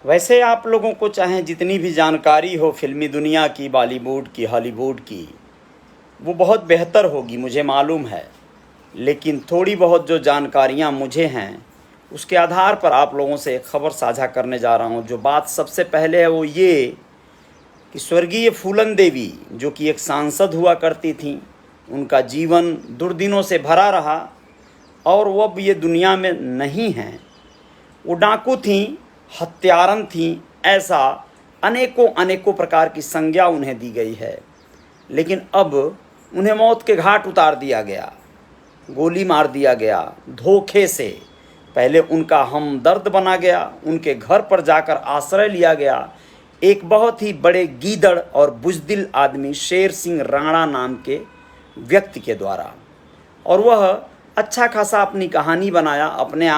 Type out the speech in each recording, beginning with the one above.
वैसे आप लोगों को चाहे जितनी भी जानकारी हो फिल्मी दुनिया की, बॉलीवुड की, हॉलीवुड की, वो बहुत बेहतर होगी मुझे मालूम है। लेकिन थोड़ी बहुत जो जानकारियाँ मुझे हैं उसके आधार पर आप लोगों से एक ख़बर साझा करने जा रहा हूँ। जो बात सबसे पहले है वो ये कि स्वर्गीय फूलन देवी जो कि एक सांसद हुआ करती थीं, उनका जीवन दुर्दिनों से भरा रहा और वो अब ये दुनिया में नहीं हैं। वो डाकू थीं, हत्यारन थीं, ऐसा अनेकों अनेकों प्रकार की संज्ञा उन्हें दी गई है। लेकिन अब उन्हें मौत के घाट उतार दिया गया, गोली मार दिया गया धोखे से। पहले उनका हमदर्द बना गया, उनके घर पर जाकर आश्रय लिया गया एक बहुत ही बड़े गीदड़ और बुजदिल आदमी शेर सिंह राणा नाम के व्यक्ति के द्वारा, और वह अच्छा खासा अपनी कहानी बनाया अपने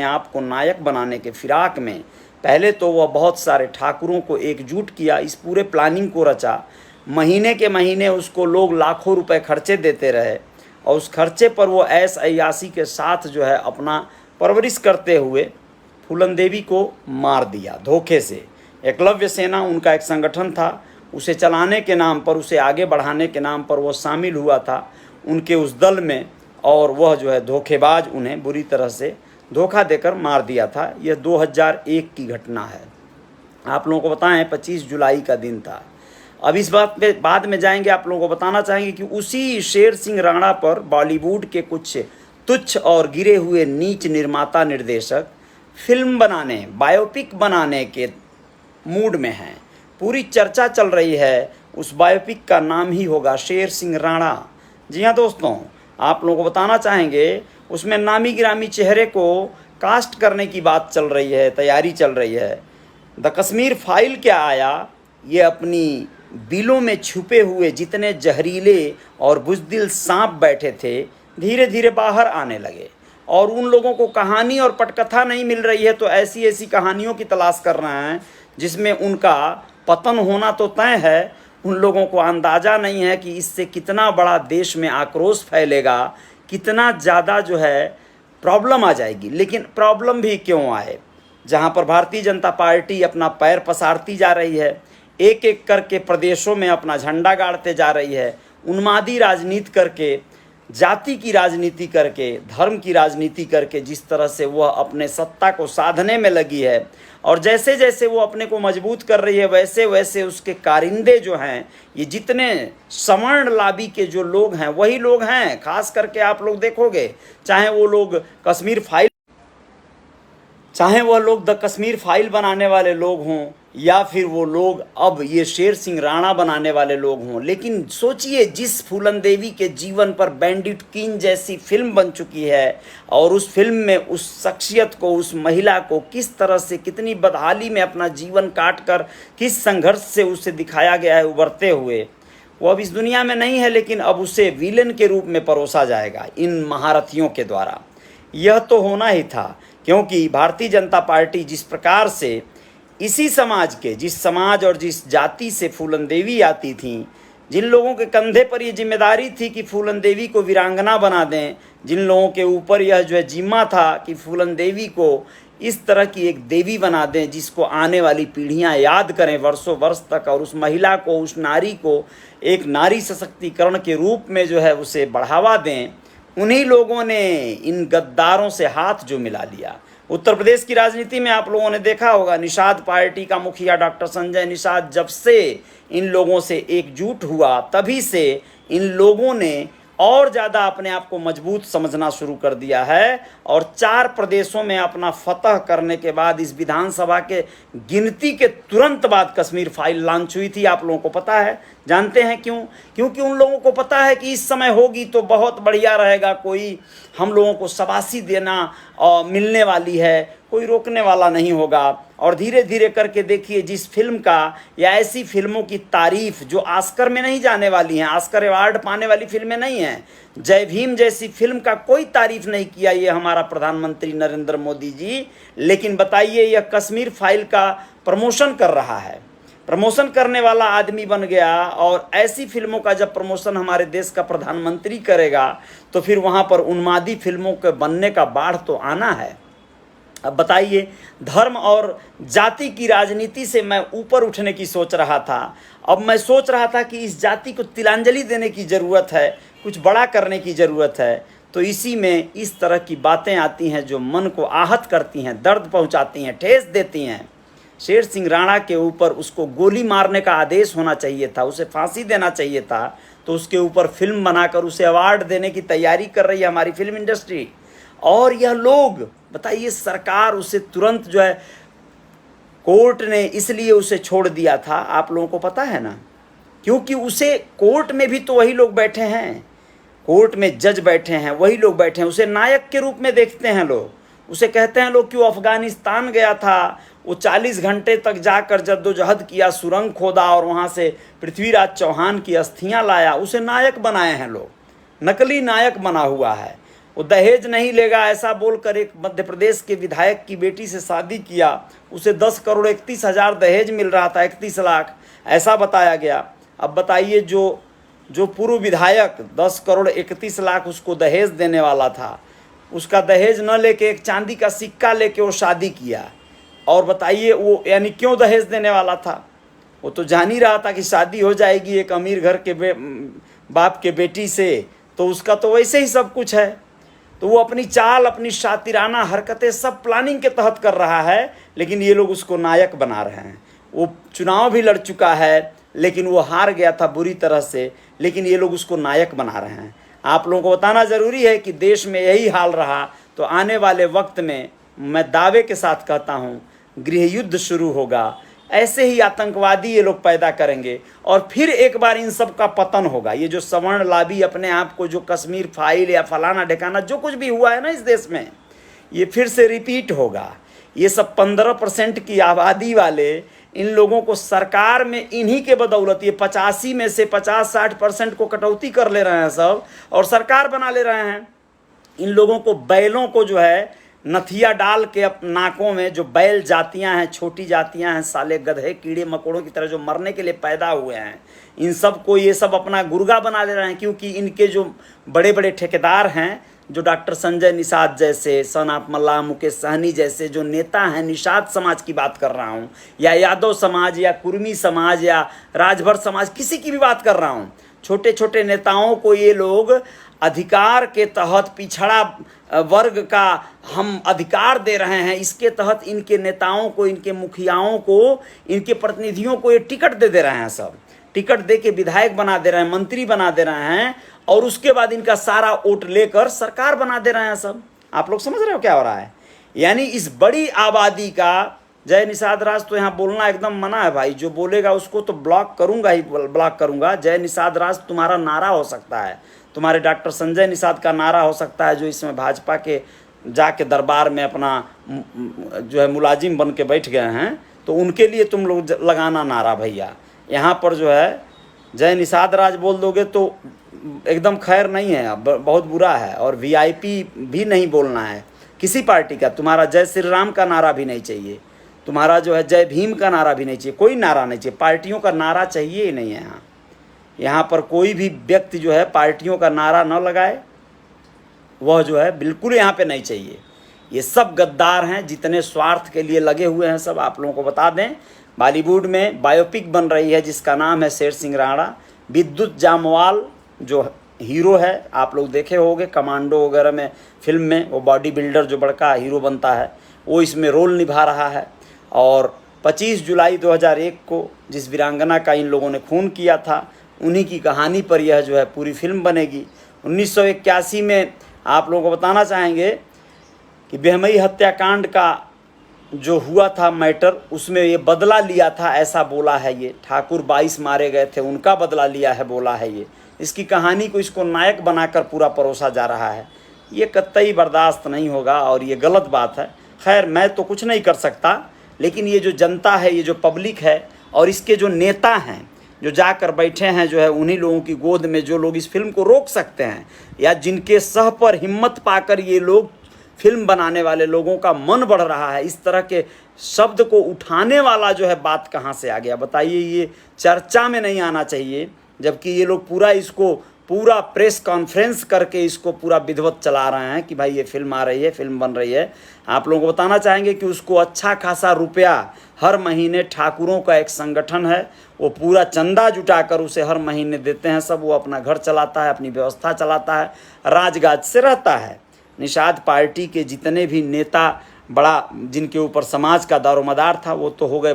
आप को नायक बनाने के फिराक में। पहले तो वह बहुत सारे ठाकुरों को एकजुट किया, इस पूरे प्लानिंग को रचा। महीने के महीने उसको लोग लाखों रुपए खर्चे देते रहे और उस खर्चे पर वो ऐश अय्यासी के साथ जो है अपना परवरिश करते हुए फूलन देवी को मार दिया धोखे से। एकलव्य सेना उनका एक संगठन था, उसे चलाने के नाम पर, उसे आगे बढ़ाने के नाम पर वो शामिल हुआ था उनके उस दल में, और वह जो है धोखेबाज उन्हें बुरी तरह से धोखा देकर मार दिया था। यह 2001 की घटना है। आप लोगों को बताएं 25 जुलाई का दिन था। अब इस बात पे बाद में जाएंगे, आप लोगों को बताना चाहेंगे कि उसी शेर सिंह राणा पर बॉलीवुड के कुछ तुच्छ और गिरे हुए नीच निर्माता निर्देशक फिल्म बनाने, बायोपिक बनाने के मूड में हैं। पूरी चर्चा चल रही है, उस बायोपिक का नाम ही होगा शेर सिंह राणा। जी हाँ दोस्तों, आप लोगों को बताना चाहेंगे उसमें नामी गिरामी चेहरे को कास्ट करने की बात चल रही है, तैयारी चल रही है। द कश्मीर फाइल क्या आया, ये अपनी बिलों में छुपे हुए जितने जहरीले और बुज़दिल सांप बैठे थे धीरे धीरे बाहर आने लगे, और उन लोगों को कहानी और पटकथा नहीं मिल रही है तो ऐसी ऐसी कहानियों की तलाश कर रहे हैं जिसमें उनका पतन होना तो तय है। उन लोगों को अंदाज़ा नहीं है कि इससे कितना बड़ा देश में आक्रोश फैलेगा, कितना ज़्यादा जो है प्रॉब्लम आ जाएगी। लेकिन प्रॉब्लम भी क्यों आए, जहाँ पर भारतीय जनता पार्टी अपना पैर पसारती जा रही है, एक एक करके प्रदेशों में अपना झंडा गाड़ते जा रही है, उन्मादी राजनीति करके, जाति की राजनीति करके, धर्म की राजनीति करके जिस तरह से वह अपने सत्ता को साधने में लगी है, और जैसे जैसे वो अपने को मजबूत कर रही है वैसे वैसे उसके कारिंदे जो हैं, ये जितने सवर्ण लाबी के जो लोग हैं वही लोग हैं। खास करके आप लोग देखोगे, चाहे वो लोग कश्मीर फाइल, चाहे वह लोग द कश्मीर फाइल बनाने वाले लोग हों या फिर वो लोग अब ये शेर सिंह राणा बनाने वाले लोग हों। लेकिन सोचिए, जिस फूलन देवी के जीवन पर बैंडिट किंग जैसी फिल्म बन चुकी है, और उस फिल्म में उस शख्सियत को, उस महिला को किस तरह से, कितनी बदहाली में अपना जीवन काट कर, किस संघर्ष से उसे दिखाया गया है उभरते हुए। वो अब इस दुनिया में नहीं है, लेकिन अब उसे विलेन के रूप में परोसा जाएगा इन महारथियों के द्वारा। यह तो होना ही था, क्योंकि भारतीय जनता पार्टी जिस प्रकार से इसी समाज के, जिस समाज और जिस जाति से फूलन देवी आती थी, जिन लोगों के कंधे पर ये जिम्मेदारी थी कि फूलन देवी को वीरांगना बना दें, जिन लोगों के ऊपर यह जो है जिम्मा था कि फूलन देवी को इस तरह की एक देवी बना दें जिसको आने वाली पीढ़ियां याद करें वर्षों वर्ष तक, और उस महिला को, उस नारी को एक नारी सशक्तिकरण के रूप में जो है उसे बढ़ावा दें, उन्हीं लोगों ने इन गद्दारों से हाथ जो मिला लिया। उत्तर प्रदेश की राजनीति में आप लोगों ने देखा होगा, निषाद पार्टी का मुखिया डॉक्टर संजय निषाद जब से इन लोगों से एकजुट हुआ, तभी से इन लोगों ने और ज़्यादा अपने आप को मजबूत समझना शुरू कर दिया है। और 4 प्रदेशों में अपना फतह करने के बाद, इस विधानसभा के गिनती के तुरंत बाद कश्मीर फाइल लॉन्च हुई थी। आप लोगों को पता है, जानते हैं क्यों? क्योंकि उन लोगों को पता है कि इस समय होगी तो बहुत बढ़िया रहेगा, कोई हम लोगों को शाबाशी देना मिलने वाली है, कोई रोकने वाला नहीं होगा। और धीरे धीरे करके देखिए, जिस फिल्म का या ऐसी फिल्मों की तारीफ जो ऑस्कर में नहीं जाने वाली हैं, ऑस्कर अवार्ड पाने वाली फिल्में नहीं हैं, जय भीम जैसी फिल्म का कोई तारीफ नहीं किया ये हमारा प्रधानमंत्री नरेंद्र मोदी जी। लेकिन बताइए, यह कश्मीर फाइल का प्रमोशन कर रहा है, प्रमोशन करने वाला आदमी बन गया। और ऐसी फिल्मों का जब प्रमोशन हमारे देश का प्रधानमंत्री करेगा तो फिर वहाँ पर उन्मादी फिल्मों के बनने का बाढ़ तो आना है। अब बताइए, धर्म और जाति की राजनीति से मैं ऊपर उठने की सोच रहा था। अब मैं सोच रहा था कि इस जाति को तिलांजलि देने की ज़रूरत है, कुछ बड़ा करने की ज़रूरत है। तो इसी में इस तरह की बातें आती हैं जो मन को आहत करती हैं, दर्द पहुंचाती हैं, ठेस देती हैं। शेर सिंह राणा के ऊपर उसको गोली मारने का आदेश होना चाहिए था, उसे फांसी देना चाहिए था। तो उसके ऊपर फिल्म बनाकर उसे अवार्ड देने की तैयारी कर रही है हमारी फिल्म इंडस्ट्री। और यह लोग बताइए, सरकार उसे तुरंत जो है, कोर्ट ने इसलिए उसे छोड़ दिया था, आप लोगों को पता है ना, क्योंकि उसे कोर्ट में भी तो वही लोग बैठे हैं, कोर्ट में जज बैठे हैं, वही लोग बैठे हैं। उसे नायक के रूप में देखते हैं लोग। उसे कहते हैं लोग कि वो अफगानिस्तान गया था, वो 40 घंटे तक जाकर जद्दोजहद किया, सुरंग खोदा और वहाँ से पृथ्वीराज चौहान की अस्थियाँ लाया। उसे नायक बनाए हैं लोग, नकली नायक बना हुआ है। वो दहेज नहीं लेगा ऐसा बोलकर एक मध्य प्रदेश के विधायक की बेटी से शादी किया, उसे 10 करोड़ 31 हज़ार दहेज मिल रहा था, 31 लाख ऐसा बताया गया। अब बताइए, जो पूर्व विधायक 10 करोड़ 31 लाख उसको दहेज देने वाला था, उसका दहेज न लेके एक चांदी का सिक्का लेके वो शादी किया। और बताइए वो यानी क्यों दहेज देने वाला था? वो तो जान ही रहा था कि शादी हो जाएगी एक अमीर घर के बाप के बेटी से, तो उसका तो वैसे ही सब कुछ है। तो वो अपनी चाल, अपनी शातिराना हरकतें सब प्लानिंग के तहत कर रहा है, लेकिन ये लोग उसको नायक बना रहे हैं। वो चुनाव भी लड़ चुका है, लेकिन वो हार गया था बुरी तरह से, लेकिन ये लोग उसको नायक बना रहे हैं। आप लोगों को बताना ज़रूरी है कि देश में यही हाल रहा तो आने वाले वक्त में मैं दावे के साथ कहता हूँ गृह युद्ध शुरू होगा। ऐसे ही आतंकवादी ये लोग पैदा करेंगे और फिर एक बार इन सब का पतन होगा। ये जो सवर्ण लाभी अपने आप को, जो कश्मीर फाइल या फलाना ढिकाना जो कुछ भी हुआ है ना इस देश में, ये फिर से रिपीट होगा। ये सब 15% की आबादी वाले इन लोगों को सरकार में इन्हीं के बदौलत, ये 85 में से 50-60% को कटौती कर ले रहे हैं सब और सरकार बना ले रहे हैं। इन लोगों को, बैलों को जो है नथिया डाल के नाकों में, जो बैल जातियां हैं, छोटी जातियां हैं, साले गधे कीड़े मकोड़ों की तरह जो मरने के लिए पैदा हुए हैं, इन सब को ये सब अपना गुर्गा बना ले रहे हैं। क्योंकि इनके जो बड़े बड़े ठेकेदार हैं, जो डॉक्टर संजय निषाद जैसे, सनाप मल्लाह, मुकेश सहनी जैसे जो नेता हैं, निषाद समाज की बात कर रहा हूँ, या यादव समाज या कुर्मी समाज या राजभर समाज, किसी की भी बात कर रहा हूँ, छोटे छोटे नेताओं को ये लोग अधिकार के तहत, पिछड़ा वर्ग का हम अधिकार दे रहे हैं, इसके तहत इनके नेताओं को, इनके मुखियाओं को, इनके प्रतिनिधियों को ये टिकट दे रहे हैं। सब टिकट दे के विधायक बना दे रहे हैं, मंत्री बना दे रहे हैं, और उसके बाद इनका सारा वोट लेकर सरकार बना दे रहे हैं सब। आप लोग समझ रहे हो क्या हो रहा है? यानी इस बड़ी आबादी का, जय निषाद राज तो यहाँ बोलना एकदम मना है भाई, जो बोलेगा उसको तो ब्लॉक करूंगा ही, ब्लॉक करूंगा। जय निषाद राज तुम्हारा नारा हो सकता है, तुम्हारे डॉक्टर संजय निषाद का नारा हो सकता है, जो इसमें भाजपा के जाके दरबार में अपना जो है मुलाजिम बन के बैठ गए हैं, तो उनके लिए तुम लोग लगाना नारा भैया। यहाँ पर जो है जय निषाद राज बोल दोगे तो एकदम खैर नहीं है, बहुत बुरा है। और वीआईपी भी नहीं बोलना है किसी पार्टी का। तुम्हारा जय श्री राम का नारा भी नहीं चाहिए, तुम्हारा जो है जय भीम का नारा भी नहीं चाहिए, कोई नारा नहीं चाहिए, पार्टियों का नारा चाहिए ही नहीं है। यहाँ पर कोई भी व्यक्ति जो है पार्टियों का नारा न लगाए, वह जो है बिल्कुल यहाँ पे नहीं चाहिए। ये सब गद्दार हैं, जितने स्वार्थ के लिए लगे हुए हैं सब। आप लोगों को बता दें, बॉलीवुड में बायोपिक बन रही है जिसका नाम है शेर सिंह राणा। विद्युत जामवाल जो हीरो है, आप लोग देखे होंगे कमांडो वगैरह में, फिल्म में, वो बॉडी बिल्डर जो बड़का हीरो बनता है, वो इसमें रोल निभा रहा है। और 25 जुलाई 2001 को जिस वीरांगना का इन लोगों ने खून किया था, उन्हीं की कहानी पर यह जो है पूरी फिल्म बनेगी। 1981 में आप लोगों को बताना चाहेंगे कि बेहमई हत्याकांड का जो हुआ था मैटर, उसमें ये बदला लिया था, ऐसा बोला है। ये ठाकुर 22 मारे गए थे, उनका बदला लिया है, बोला है ये। इसकी कहानी को इसको नायक बनाकर पूरा परोसा जा रहा है। ये कतई बर्दाश्त नहीं होगा और ये गलत बात है। खैर, मैं तो कुछ नहीं कर सकता, लेकिन ये जो जनता है, ये जो पब्लिक है, और इसके जो नेता हैं जो जाकर बैठे हैं जो है उन्हीं लोगों की गोद में, जो लोग इस फिल्म को रोक सकते हैं, या जिनके सह पर हिम्मत पाकर ये लोग, फिल्म बनाने वाले लोगों का मन बढ़ रहा है, इस तरह के शब्द को उठाने वाला जो है बात कहाँ से आ गया बताइए? ये चर्चा में नहीं आना चाहिए, जबकि ये लोग पूरा इसको पूरा प्रेस कॉन्फ्रेंस करके इसको पूरा विधिवत चला रहे हैं कि भाई ये फिल्म आ रही है, फिल्म बन रही है। आप लोगों को बताना चाहेंगे कि उसको अच्छा खासा रुपया हर महीने, ठाकुरों का एक संगठन है, वो पूरा चंदा जुटाकर उसे हर महीने देते हैं सब। वो अपना घर चलाता है, अपनी व्यवस्था चलाता है, राजगाज से रहता है। निषाद पार्टी के जितने भी नेता बड़ा जिनके ऊपर समाज का दारोमदार था वो तो हो गए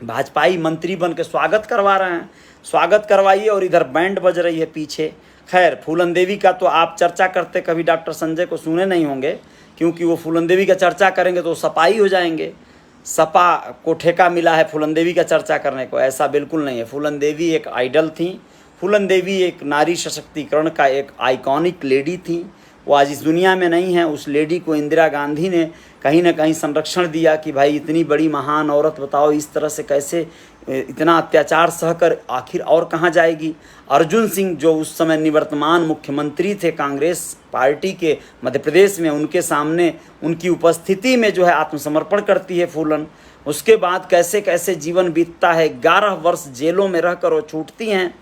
भाजपाई मंत्री बन के स्वागत करवा रहे हैं। स्वागत करवाइए और इधर बैंड बज रही है पीछे। खैर, फूलन देवी का तो आप चर्चा करते कभी डॉक्टर संजय को सुने नहीं होंगे, क्योंकि वो फूलन देवी का चर्चा करेंगे तो सपाई हो जाएंगे। सपा को ठेका मिला है फूलन देवी का चर्चा करने को, ऐसा बिल्कुल नहीं है। फूलन देवी एक आइडल थी, फूलन देवी एक नारी सशक्तिकरण का एक आइकॉनिक लेडी थी। वो आज इस दुनिया में नहीं है। उस लेडी को इंदिरा गांधी ने कहीं ना कहीं संरक्षण दिया कि भाई इतनी बड़ी महान औरत, बताओ इस तरह से कैसे इतना अत्याचार सहकर आखिर और कहाँ जाएगी। अर्जुन सिंह जो उस समय निवर्तमान मुख्यमंत्री थे कांग्रेस पार्टी के मध्य प्रदेश में, उनके सामने उनकी उपस्थिति में जो है आत्मसमर्पण करती है फूलन। उसके बाद कैसे कैसे जीवन बीतता है, 11 वर्ष जेलों में रहकर वो छूटती हैं।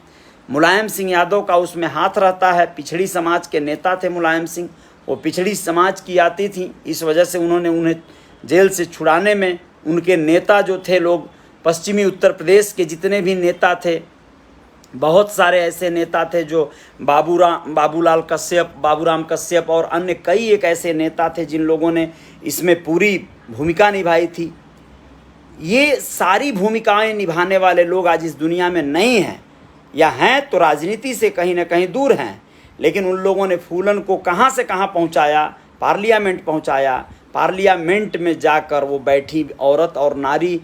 मुलायम सिंह यादव का उसमें हाथ रहता है, पिछड़ी समाज के नेता थे मुलायम सिंह, वो पिछड़ी समाज की आती थी, इस वजह से उन्हें जेल से छुड़ाने में उनके नेता जो थे लोग, पश्चिमी उत्तर प्रदेश के जितने भी नेता थे, बहुत सारे ऐसे नेता थे जो बाबूराम कश्यप और अन्य कई एक ऐसे नेता थे जिन लोगों ने इसमें पूरी भूमिका निभाई थी। ये सारी भूमिकाएं निभाने वाले लोग आज इस दुनिया में नहीं हैं, या हैं तो राजनीति से कहीं ना कहीं दूर हैं। लेकिन उन लोगों ने फूलन को कहाँ से कहाँ पहुँचाया, पार्लियामेंट पहुँचाया। पार्लियामेंट में जाकर वो बैठी औरत और नारी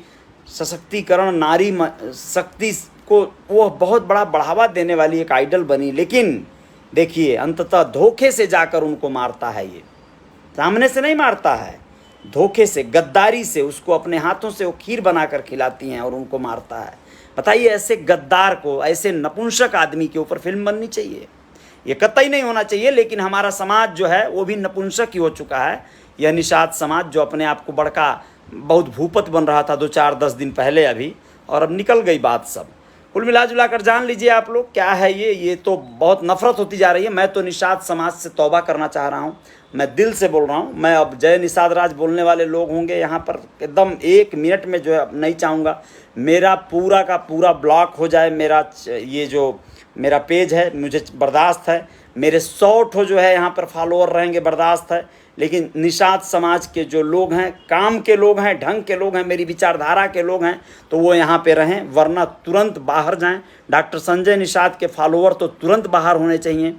सशक्तिकरण, नारी शक्ति को वो बहुत बड़ा बढ़ावा देने वाली एक आइडल बनी। लेकिन देखिए अंततः धोखे से जाकर उनको मारता है, ये सामने से नहीं मारता है, धोखे से, गद्दारी से उसको अपने हाथों से वो खीर बनाकर खिलाती हैं और उनको मारता है। बताइए, ऐसे गद्दार को, ऐसे नपुंसक आदमी के ऊपर फिल्म बननी चाहिए? ये कतई नहीं होना चाहिए। लेकिन हमारा समाज जो है वो भी नपुंसक ही हो चुका है। यह निषाद समाज जो अपने आप को बड़का बहुत भूपत बन रहा था 2-4-10 दिन पहले अभी, और अब निकल गई बात सब। कुल मिला जुला कर जान लीजिए आप लोग क्या है ये तो बहुत नफरत होती जा रही है। मैं तो निषाद समाज से तौबा करना चाह रहा हूँ, मैं दिल से बोल रहा हूँ। मैं अब जय निषाद राज बोलने वाले लोग होंगे यहाँ पर, एकदम 1 मिनट में जो है नहीं चाहूँगा मेरा पूरा का पूरा ब्लॉक हो जाए। मेरा ये जो मेरा पेज है मुझे बर्दाश्त है, मेरे 100 ठो जो है यहाँ पर फॉलोअर रहेंगे बर्दाश्त है। लेकिन निषाद समाज के जो लोग हैं, काम के लोग हैं, ढंग के लोग हैं, मेरी विचारधारा के लोग हैं, तो वो यहाँ पे रहें, वरना तुरंत बाहर जाएं। डॉक्टर संजय निषाद के फॉलोअर तो तुरंत बाहर होने चाहिए।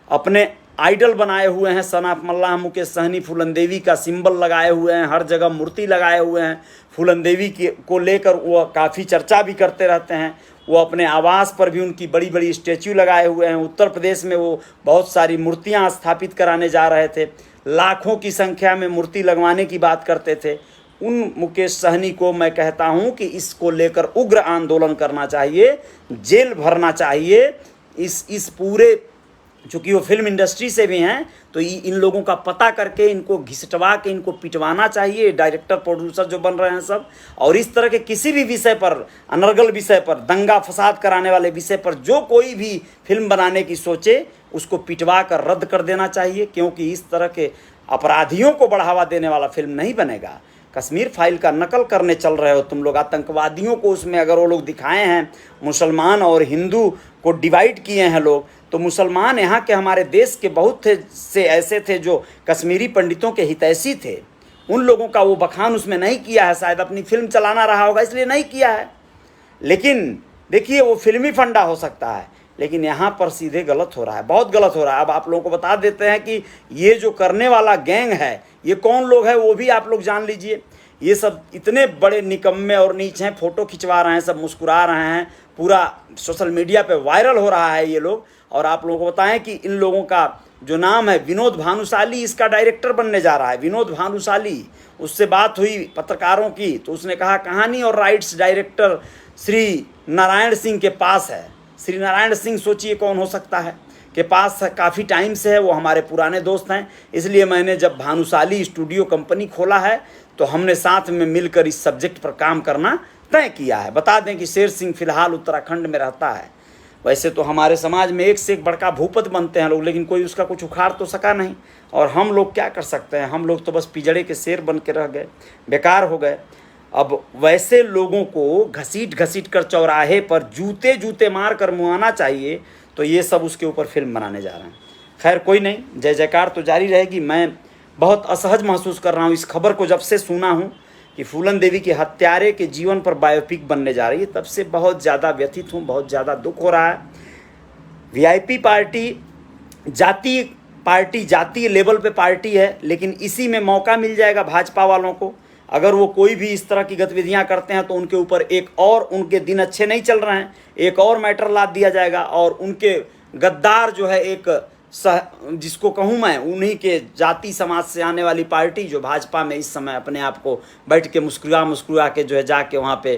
अपने आइडल बनाए हुए हैं, सन ऑफ मल्लाह मुकेश सहनी, फूलन देवी का सिंबल लगाए हुए हैं, हर जगह मूर्ति लगाए हुए हैं। फूलन देवी को लेकर वो काफ़ी चर्चा भी करते रहते हैं। वो अपने आवास पर भी उनकी बड़ी बड़ी स्टैच्यू लगाए हुए हैं। उत्तर प्रदेश में वो बहुत सारी मूर्तियाँ स्थापित कराने जा रहे थे, लाखों की संख्या में मूर्ति लगवाने की बात करते थे। उन मुकेश सहनी को मैं कहता हूं कि इसको लेकर उग्र आंदोलन करना चाहिए, जेल भरना चाहिए। इस पूरे, चूँकि वो फिल्म इंडस्ट्री से भी हैं, तो इन लोगों का पता करके इनको घिसटवा के इनको पिटवाना चाहिए, डायरेक्टर प्रोड्यूसर जो बन रहे हैं सब। और इस तरह के किसी भी विषय पर, अनर्गल विषय पर, दंगा फसाद कराने वाले विषय पर जो कोई भी फिल्म बनाने की सोचे उसको पिटवा कर रद्द कर देना चाहिए, क्योंकि इस तरह के अपराधियों को बढ़ावा देने वाला फिल्म नहीं बनेगा। कश्मीर फाइल का नकल करने चल रहे हो तुम लोग, आतंकवादियों को उसमें अगर वो लोग दिखाए हैं, मुसलमान और हिंदू को डिवाइड किए हैं लोग, तो मुसलमान यहाँ के हमारे देश के बहुत से ऐसे थे जो कश्मीरी पंडितों के हितैषी थे। उन लोगों का वो बखान उसमें नहीं किया है, शायद अपनी फिल्म चलाना रहा होगा इसलिए नहीं किया है। लेकिन देखिए वो फिल्मी फंडा हो सकता है, लेकिन यहाँ पर सीधे गलत हो रहा है, बहुत गलत हो रहा है। अब आप लोगों को बता देते हैं कि ये जो करने वाला गैंग है ये कौन लोग हैं, वो भी आप लोग जान लीजिए। ये सब इतने बड़े निकम्मे और नीच हैं, फ़ोटो खिंचवा रहे हैं, सब मुस्कुरा रहे हैं, पूरा सोशल मीडिया पे वायरल हो रहा है ये लोग। और आप लोगों को बताएं कि इन लोगों का जो नाम है विनोद भानुशाली, इसका डायरेक्टर बनने जा रहा है विनोद भानुशाली। उससे बात हुई पत्रकारों की, तो उसने कहा कहानी और राइट्स डायरेक्टर श्री नारायण सिंह के पास है। श्री नारायण सिंह सोचिए कौन हो सकता है, के पास काफ़ी टाइम से है, वो हमारे पुराने दोस्त हैं। इसलिए मैंने जब भानुशाली स्टूडियो कंपनी खोला है तो हमने साथ में मिलकर इस सब्जेक्ट पर काम करना तय किया है। बता दें कि शेर सिंह फिलहाल उत्तराखंड में रहता है। वैसे तो हमारे समाज में एक से एक बड़का भूपत बनते हैं लोग, लेकिन कोई उसका कुछ उखाड़ तो सका नहीं। और हम लोग क्या कर सकते हैं, हम लोग तो बस पिजड़े के शेर बन के रह गए, बेकार हो गए। अब वैसे लोगों को घसीट घसीट कर चौराहे पर जूते जूते मार कर मुआना चाहिए, तो ये सब उसके ऊपर फिल्म बनाने जा रहे हैं। खैर कोई नहीं, जय जयकार तो जारी रहेगी। मैं बहुत असहज महसूस कर रहा हूँ इस खबर को जब से सुना हूँ कि फूलन देवी के हत्यारे के जीवन पर बायोपिक बनने जा रही है, तब से बहुत ज़्यादा व्यथित हूँ, बहुत ज़्यादा दुख हो रहा है। वीआईपी पार्टी, जातीय लेवल पे पार्टी है, लेकिन इसी में मौका मिल जाएगा भाजपा वालों को। अगर वो कोई भी इस तरह की गतिविधियां करते हैं तो उनके ऊपर एक और, उनके दिन अच्छे नहीं चल रहे हैं, एक और मैटर लाद दिया जाएगा और उनके गद्दार जो है एक जिसको कहूँ मैं, उन्हीं के जाति समाज से आने वाली पार्टी जो भाजपा में इस समय अपने आप को बैठ के मुस्कुरा के जो है जाके वहाँ पे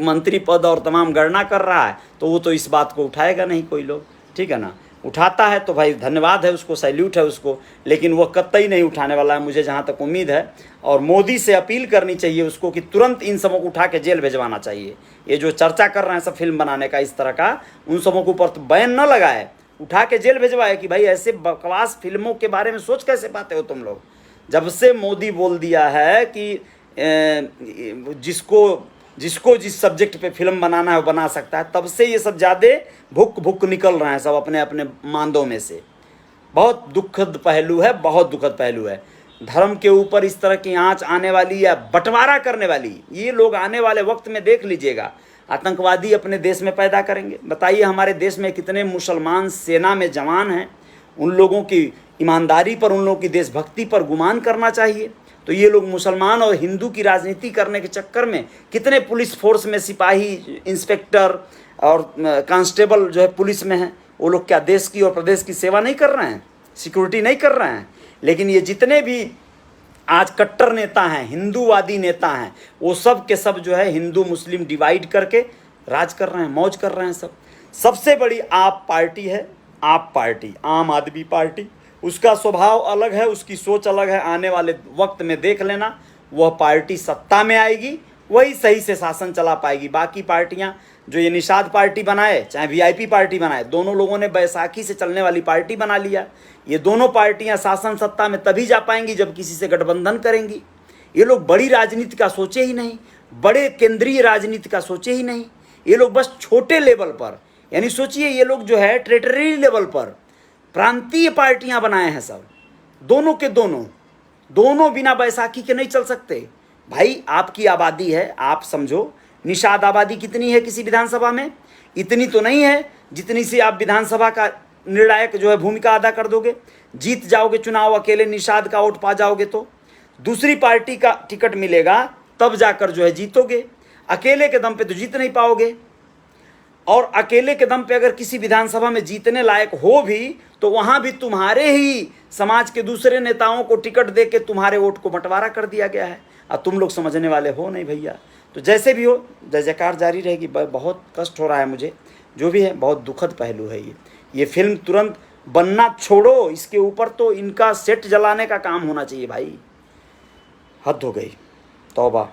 मंत्री पद और तमाम गणना कर रहा है, तो वो तो इस बात को उठाएगा नहीं कोई लोग, ठीक है ना। उठाता है तो भाई धन्यवाद है उसको, सैल्यूट है उसको, लेकिन वो कतई नहीं उठाने वाला है, मुझे जहाँ तक उम्मीद है। और मोदी से अपील करनी चाहिए उसको कि तुरंत इन सबों को उठा के जेल भिजवाना चाहिए। ये जो चर्चा कर रहे हैं सब फिल्म बनाने का इस तरह का, उन सबों के ऊपर तो बैन न लगाए, उठा के जेल भिजवाए कि भाई ऐसे बकवास फिल्मों के बारे में सोच कैसे पाते हो तुम लोग। जब से मोदी बोल दिया है कि जिसको जिस सब्जेक्ट पे फिल्म बनाना है वो बना सकता है, तब से ये सब ज़्यादा भुक निकल रहे हैं सब अपने अपने मांदों में से। बहुत दुखद पहलू है, बहुत दुखद पहलू है। धर्म के ऊपर इस तरह की आंच आने वाली या बंटवारा करने वाली, ये लोग आने वाले वक्त में देख लीजिएगा आतंकवादी अपने देश में पैदा करेंगे। बताइए हमारे देश में कितने मुसलमान सेना में जवान हैं, उन लोगों की ईमानदारी पर, उन लोगों की देशभक्ति पर गुमान करना चाहिए। तो ये लोग मुसलमान और हिंदू की राजनीति करने के चक्कर में कितने पुलिस फोर्स में सिपाही, इंस्पेक्टर और कांस्टेबल जो है पुलिस में हैं, वो लोग क्या देश की और प्रदेश की सेवा नहीं कर रहे हैं, सिक्योरिटी नहीं कर रहे हैं। लेकिन ये जितने भी आज कट्टर नेता हैं, हिंदूवादी नेता हैं, वो सब के सब जो है हिंदू मुस्लिम डिवाइड करके राज कर रहे हैं, मौज कर रहे हैं सब। सबसे बड़ी आप पार्टी है, आप पार्टी, आम आदमी पार्टी। उसका स्वभाव अलग है, उसकी सोच अलग है। आने वाले वक्त में देख लेना, वह पार्टी सत्ता में आएगी, वही सही से शासन चला पाएगी। बाकी पार्टियां जो ये निषाद पार्टी बनाए, चाहे वीआईपी पार्टी बनाए, दोनों लोगों ने बैसाखी से चलने वाली पार्टी बना लिया। ये दोनों पार्टियां शासन सत्ता में तभी जा पाएंगी जब किसी से गठबंधन करेंगी। ये लोग बड़ी राजनीति का सोचे ही नहीं, बड़े केंद्रीय राजनीति का सोचे ही नहीं। ये लोग बस छोटे लेवल पर, यानी सोचिए ये लोग जो है टेरिटरी लेवल पर प्रांतीय पार्टियां बनाए हैं सब, दोनों के दोनों बिना बैसाखी के नहीं चल सकते। भाई आपकी आबादी है, आप समझो निषाद आबादी कितनी है किसी विधानसभा में, इतनी तो नहीं है जितनी से आप विधानसभा का निर्णायक जो है भूमिका अदा कर दोगे। जीत जाओगे चुनाव, अकेले निषाद का वोट पा जाओगे तो दूसरी पार्टी का टिकट मिलेगा, तब जाकर जो है जीतोगे। अकेले के दम पे तो जीत नहीं पाओगे। और अकेले के दम पे अगर किसी विधानसभा में जीतने लायक हो भी, तो वहां भी तुम्हारे ही समाज के दूसरे नेताओं को टिकट दे के तुम्हारे वोट को बंटवारा कर दिया गया है। अब तुम लोग समझने वाले हो नहीं भैया। तो जैसे भी हो, जय जयकार जारी रहेगी। बहुत कष्ट हो रहा है मुझे, जो भी है बहुत दुखद पहलू है ये फिल्म तुरंत बनना छोड़ो, इसके ऊपर तो इनका सेट जलाने का काम होना चाहिए भाई। हद हो गई, तौबा।